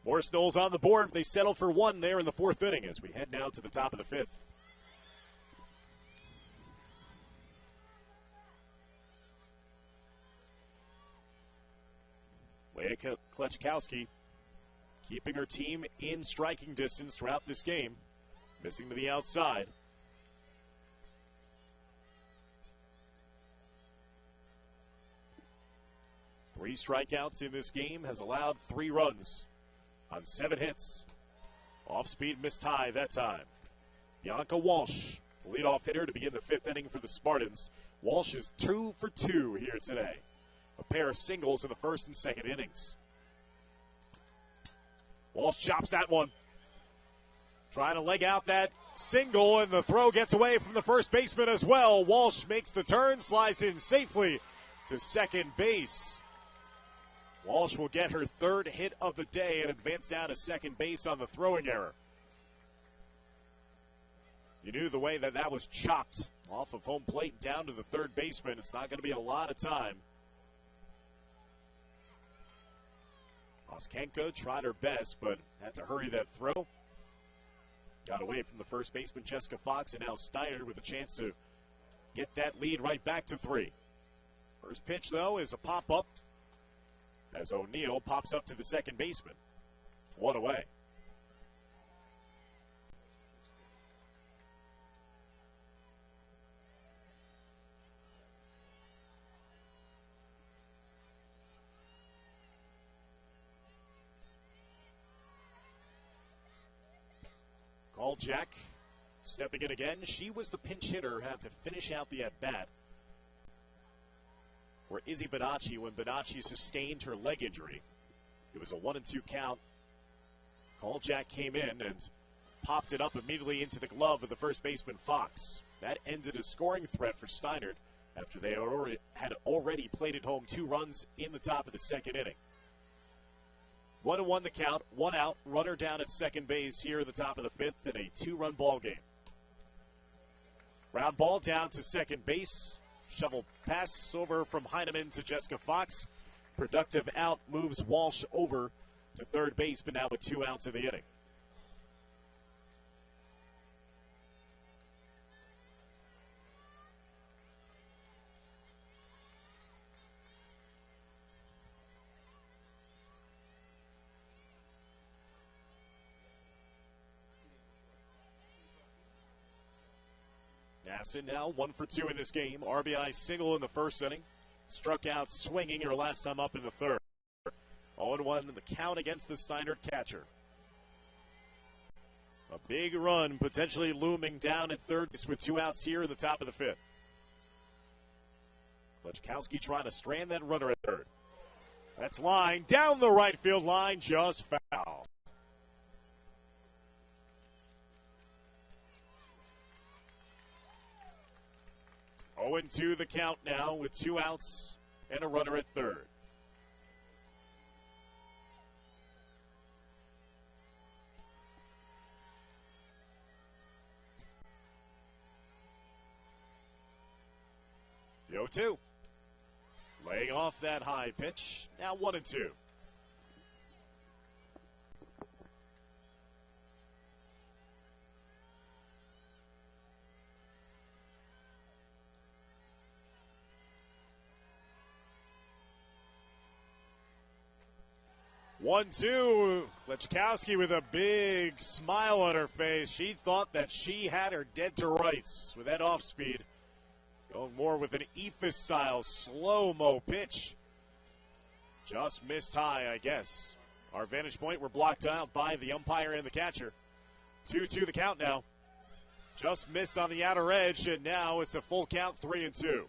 Morris Knowles on the board. They settle for one there in the fourth inning as we head now to the top of the fifth. Leah Klechkowski keeping her team in striking distance throughout this game. Missing to the outside. Three strikeouts in this game, has allowed 3 runs on 7 hits. Off-speed missed high that time. Bianca Walsh, the leadoff hitter to begin the fifth inning for the Spartans. Walsh is 2 for 2 here today. A pair of singles in the first and second innings. Walsh chops that one. Trying to leg out that single, and the throw gets away from the first baseman as well. Walsh makes the turn, slides in safely to second base. Walsh will get her 3rd hit of the day and advance down to second base on the throwing error. You knew the way that was chopped off of home plate down to the third baseman. It's not going to be a lot of time. Oskenko tried her best, but had to hurry that throw. Got away from the first baseman, Jessica Fox, and now Steiner with a chance to get that lead right back to 3. First pitch, though, is a pop-up as O'Neill pops up to the second baseman. 1 away. Jack stepping in again. She was the pinch hitter, had to finish out the at-bat for Izzy Bonacci when Bonacci sustained her leg injury. It was a 1-2 count. Jack came in and popped it up immediately into the glove of the first baseman, Fox. That ended a scoring threat for Steinert after they had already plated home 2 runs in the top of the second inning. 1-1 the count, 1 out, runner down at second base here at the top of the fifth in a 2-run ball game. Ground ball down to second base. Shovel pass over from Heineman to Jessica Fox. Productive out moves Walsh over to third base, but now with 2 outs in the inning. Nasson now 1 for 2 in this game. RBI single in the first inning. Struck out swinging her last time up in the third. 0-1 in the count against the Steinert catcher. A big run potentially looming down at third base with 2 outs here in the top of the fifth. Klechkowski trying to strand that runner at third. That's line down the right field line, just foul. Oh, 0-2 the count now with 2 outs and a runner at third. The 0-2. Laying off that high pitch. Now 1-2. One, two. Klechkowski with a big smile on her face. She thought that she had her dead to rights with that off speed. Going more with an Ephus-style slow-mo pitch. Just missed high, I guess. Our vantage point, we're blocked out by the umpire and the catcher. 2-2 the count now. Just missed on the outer edge, and now it's a full count, 3-2.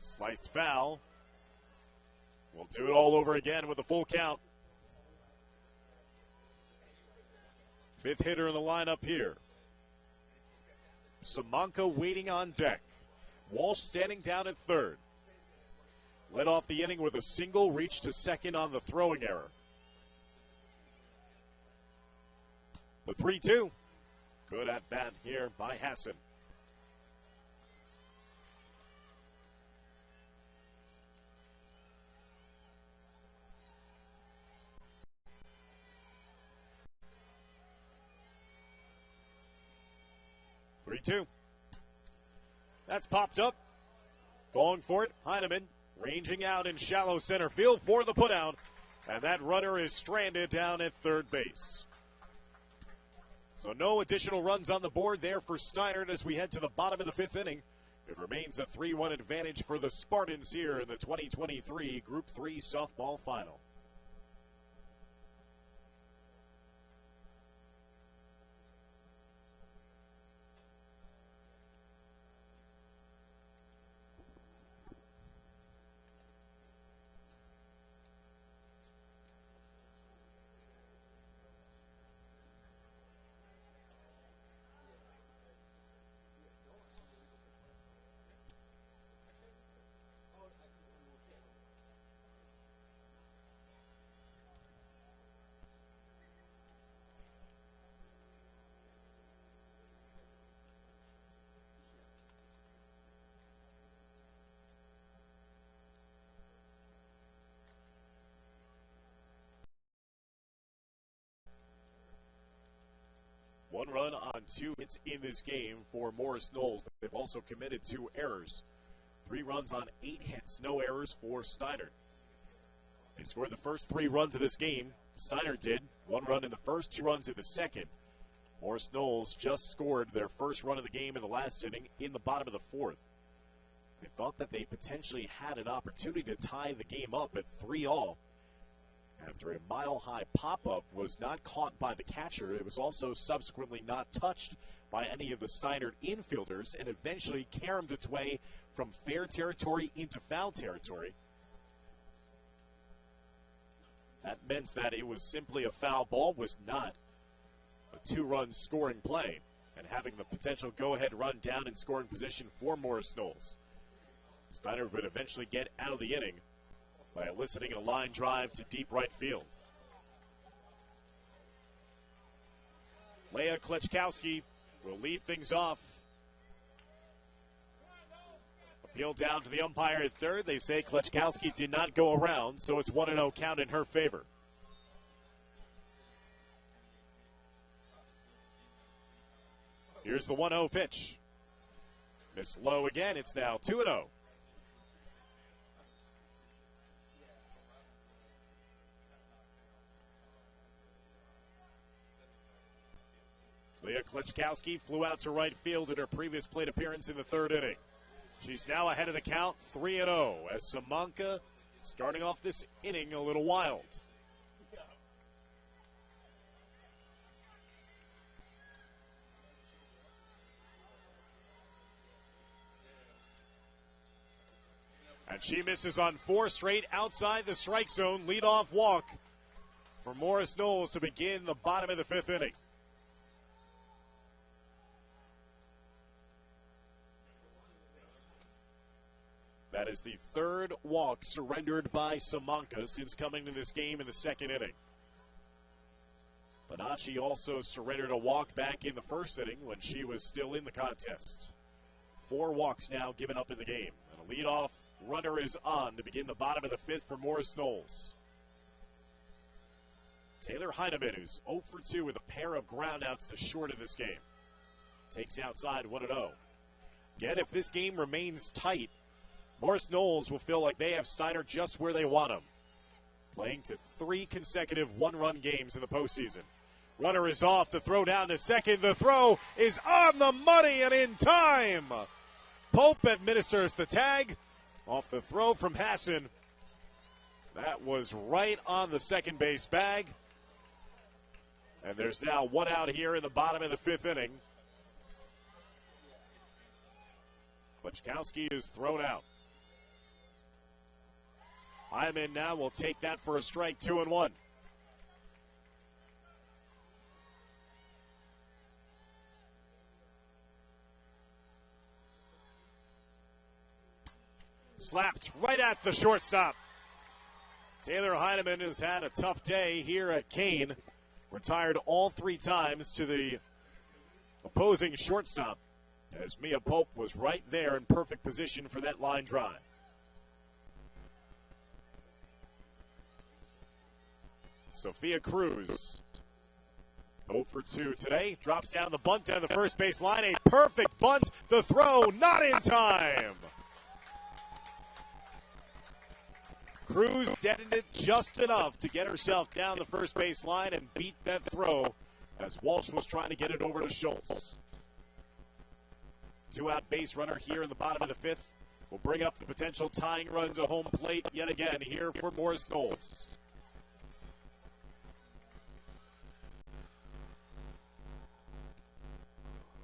Sliced foul. We'll do it all over again with a full count. Fifth hitter in the lineup here. Samanka waiting on deck. Walsh standing down at third. Led off the inning with a single, reached to second on the throwing error. The 3-2. Good at bat here by Hassan. Three-two. That's popped up. Going for it, Heineman ranging out in shallow center field for the putout. And that runner is stranded down at third base. So no additional runs on the board there for Steinert as we head to the bottom of the fifth inning. It remains a 3-1 advantage for the Spartans here in the 2023 Group 3 softball final. One run on 2 hits in this game for Morris Knowles. They've also committed 2 errors. 3 runs on 8 hits, no errors for Steinert. They scored the first 3 runs of this game. Steinert did. 1 run in the first, 2 runs in the second. Morris Knowles just scored their first run of the game in the last inning in the bottom of the 4th. They thought that they potentially had an opportunity to tie the game up at 3-all. After a mile-high pop-up was not caught by the catcher, it was also subsequently not touched by any of the Steinert infielders and eventually caromed its way from fair territory into foul territory. That meant that it was simply a foul ball, was not a 2-run scoring play, and having the potential go-ahead run down in scoring position for Morris Knowles. Steinert would eventually get out of the inning by eliciting a line drive to deep right field. Leah Kleczkowski will lead things off. Appeal down to the umpire at third. They say Kleczkowski did not go around, so it's 1-0 count in her favor. Here's the 1-0 pitch. Miss low again. It's now 2-0. Leah Kleczkowski flew out to right field in her previous plate appearance in the 3rd inning. She's now ahead of the count, 3-0, as Simonka starting off this inning a little wild. And she misses on 4 straight outside the strike zone. Leadoff walk for Morris Knowles to begin the bottom of the 5th inning. That is the 3rd walk surrendered by Simonka since coming to this game in the 2nd inning. Bonacci also surrendered a walk back in the 1st inning when she was still in the contest. 4 walks now given up in the game. And a leadoff runner is on to begin the bottom of the 5th for Morris Knowles. Taylor Heineman, who's 0 for 2 with a pair of groundouts to short in this game, takes outside 1-0. Yet if this game remains tight, Morris Knowles will feel like they have Steinert just where they want him, playing to 3 consecutive 1-run games in the postseason. Runner is off, the throw down to second. The throw is on the money and in time. Pope administers the tag off the throw from Hassan. That was right on the second base bag. And there's now 1 out here in the bottom of the 5th inning. Kleczkowski is thrown out. Hyman now will take that for a strike, 2-1. Slapped right at the shortstop. Taylor Heineman has had a tough day here at Kane. retired all 3 times to the opposing shortstop, as Mia Pope was right there in perfect position for that line drive. Sophia Cruz, 0 for 2 today, drops down the bunt down the first base line. A perfect bunt. The throw not in time. Cruz deadened it just enough to get herself down the first base line and beat that throw as Walsh was trying to get it over to Schultz. 2-out base runner here in the bottom of the 5th will bring up the potential tying run to home plate yet again here for Morris Knowles.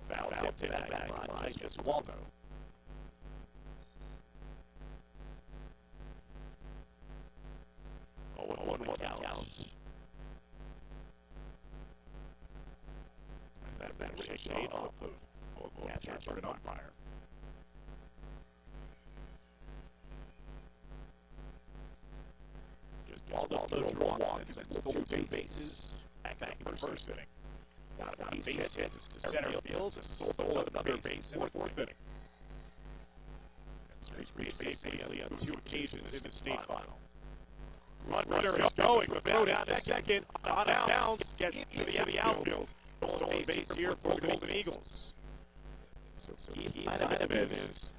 Foul tip to that back line, just Waldo. One count. As that shade off of catcher and umpire. Just Waldo drew walks and stole 2 bases back in the first inning. Got a base hit to center field and stole another base in the 4th inning. And reached base safely on 2 occasions in the state final. Runner is going, the throw down to second, on a bounce, gets to the outfield. Stolen base here for the Golden Eagles. So Keith Heineman is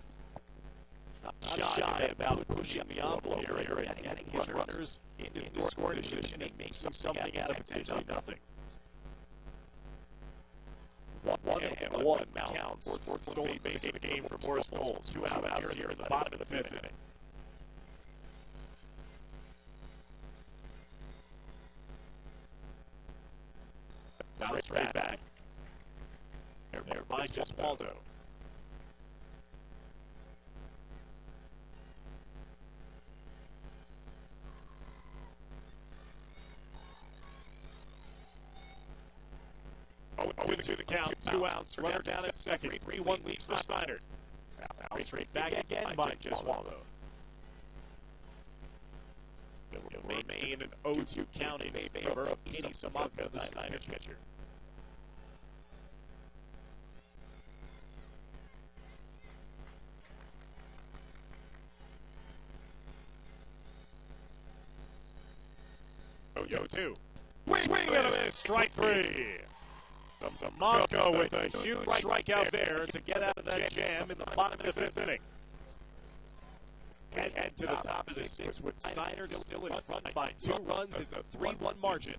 not shy about pushing the envelope here and getting his runners into the scoring position and make something out of potentially nothing. 1-1 counts for stolen base in the game for Morris Knowles. 2 outs here in the bottom of the 5th inning. Bounce right back. There by just Waldo. To the count, 2 outs, runner down at second, 3-1 leads for Snyder. Bounce right back again by just Waldo. It will remain an 0-2 count in favor of Katie Samanka, the Snyder pitcher. Yo-2. Swing and a miss, strike 3. Samanka with a huge strikeout there to get out of that jam in the bottom of the 5th inning. And to the top of the 6th with Snyder still in front by 2 runs. It's a 3-1 margin